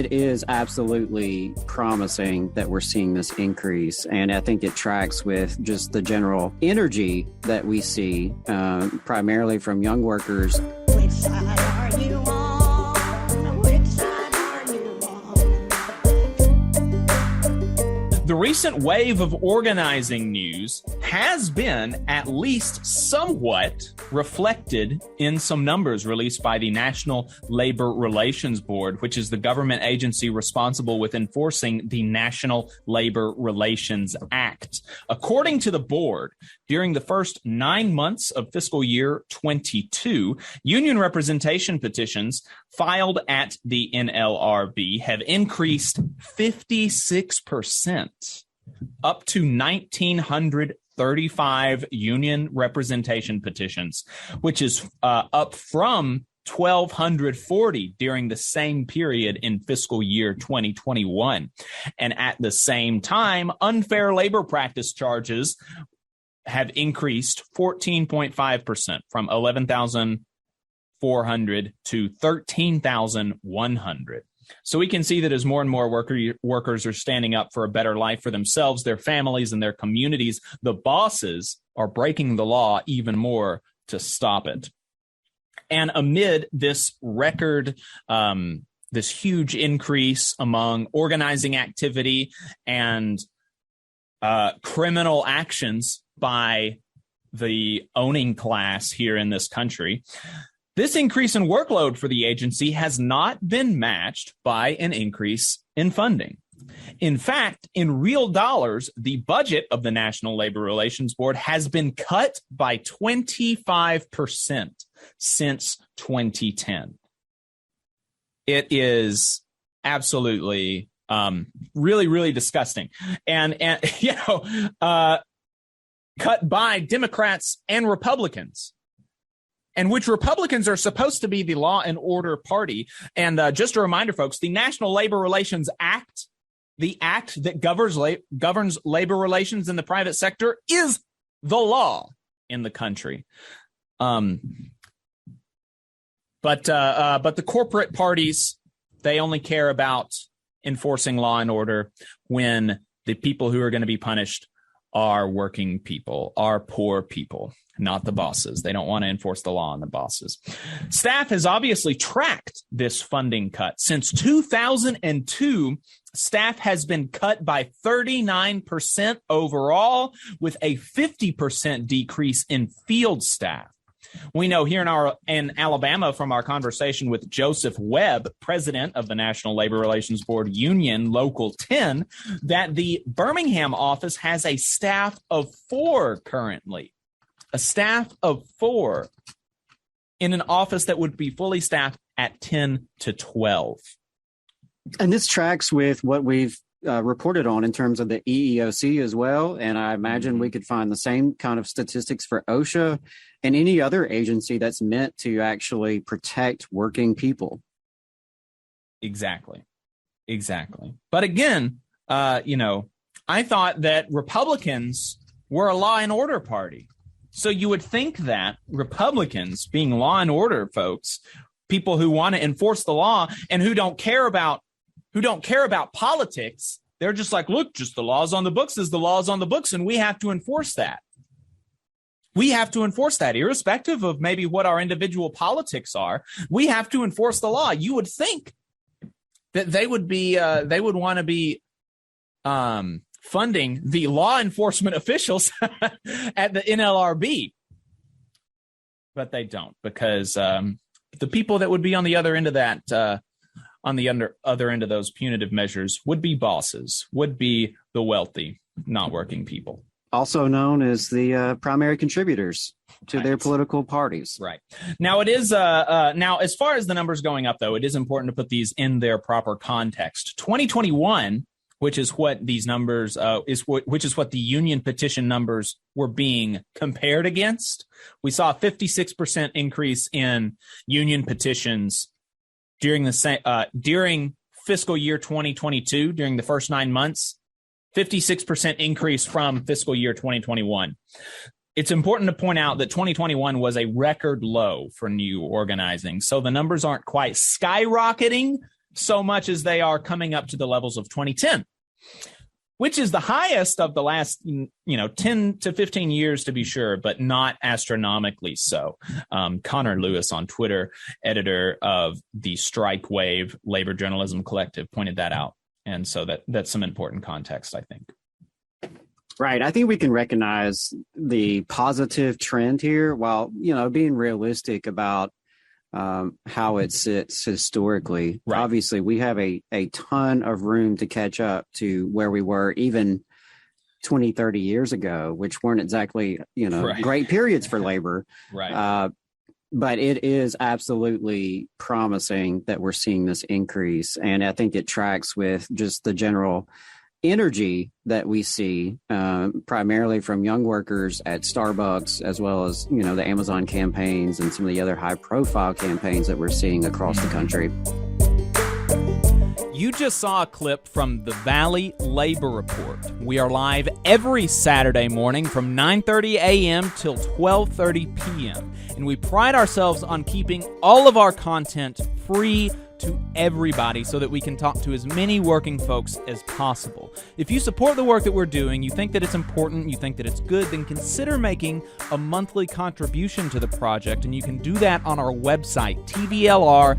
it is absolutely promising that we're seeing this increase. And I think it tracks with just the general energy that we see, primarily from young workers. Which side are you on? Which side are you on? The recent wave of organizing news has been at least somewhat reflected in some numbers released by the National Labor Relations Board, which is the government agency responsible with enforcing the National Labor Relations Act. According to the board, during the first 9 months of fiscal year 22, union representation petitions filed at the NLRB have increased 56%, up to 1,935 union representation petitions, which is up from 1,240 during the same period in fiscal year 2021. And at the same time, unfair labor practice charges have increased 14.5% from 11,400 to 13,100. So we can see that as more and more workers are standing up for a better life for themselves, their families, and their communities, the bosses are breaking the law even more to stop it. And amid this record, this huge increase among organizing activity and criminal actions by the owning class here in this country, this increase in workload for the agency has not been matched by an increase in funding. In fact, in real dollars, the budget of the National Labor Relations Board has been cut by 25% since 2010. It is absolutely really, really disgusting. And cut by Democrats and Republicans, and which Republicans are supposed to be the law and order party. And just a reminder, folks, the National Labor Relations Act, the act that governs labor relations in the private sector, is the law in the country. But the corporate parties, they only care about enforcing law and order when the people who are going to be punished are working people, are poor people, not the bosses. They don't want to enforce the law on the bosses. Staff has obviously tracked this funding cut. Since 2002, staff has been cut by 39% overall, with a 50% decrease in field staff. We know here in Alabama from our conversation with Joseph Webb, president of the National Labor Relations Board Union Local 10, that the Birmingham office has a staff of 4 currently. A staff of 4 in an office that would be fully staffed at 10 to 12. And this tracks with what we've reported on in terms of the EEOC as well. And I imagine we could find the same kind of statistics for OSHA and any other agency that's meant to actually protect working people. Exactly. But again, I thought that Republicans were a law and order party. So you would think that Republicans, being law and order folks, people who want to enforce the law and who don't care about politics, they're just like, look, just the law's on the books is the law's on the books, and we have to enforce that. We have to enforce that, irrespective of maybe what our individual politics are. We have to enforce the law. You would think that they would want to be funding the law enforcement officials at the NLRB, but they don't, because the people that would be on the other end of that, on the other end of those punitive measures, would be bosses, would be the wealthy, not working people. Also known as the primary contributors to their political parties. Right. Now, it is now, as far as the numbers going up, though, it is important to put these in their proper context. 2021, which is what these numbers which is what the union petition numbers were being compared against. We saw a 56% increase in union petitions during during fiscal year 2022, during the first 9 months. 56% increase from fiscal year 2021. It's important to point out that 2021 was a record low for new organizing. So the numbers aren't quite skyrocketing, so much as they are coming up to the levels of 2010, which is the highest of the last 10 to 15 years, to be sure, but not astronomically so. Connor Lewis on Twitter, editor of the Strike Wave Labor Journalism Collective, pointed that out. And so that's some important context, I think. Right. I think we can recognize the positive trend here while, being realistic about how it sits historically. Right. Obviously, we have a ton of room to catch up to where we were even 20, 30 years ago, which weren't exactly, Right. great periods for labor. Right. But it is absolutely promising that we're seeing this increase. And I think it tracks with just the general energy that we see primarily from young workers at Starbucks, as well as, the Amazon campaigns and some of the other high profile campaigns that we're seeing across the country. You just saw a clip from the Valley Labor Report. We are live every Saturday morning from 9:30 a.m. till 12:30 p.m. And we pride ourselves on keeping all of our content free to everybody so that we can talk to as many working folks as possible. If you support the work that we're doing, you think that it's important, you think that it's good, then consider making a monthly contribution to the project, and you can do that on our website, tvlr.fm.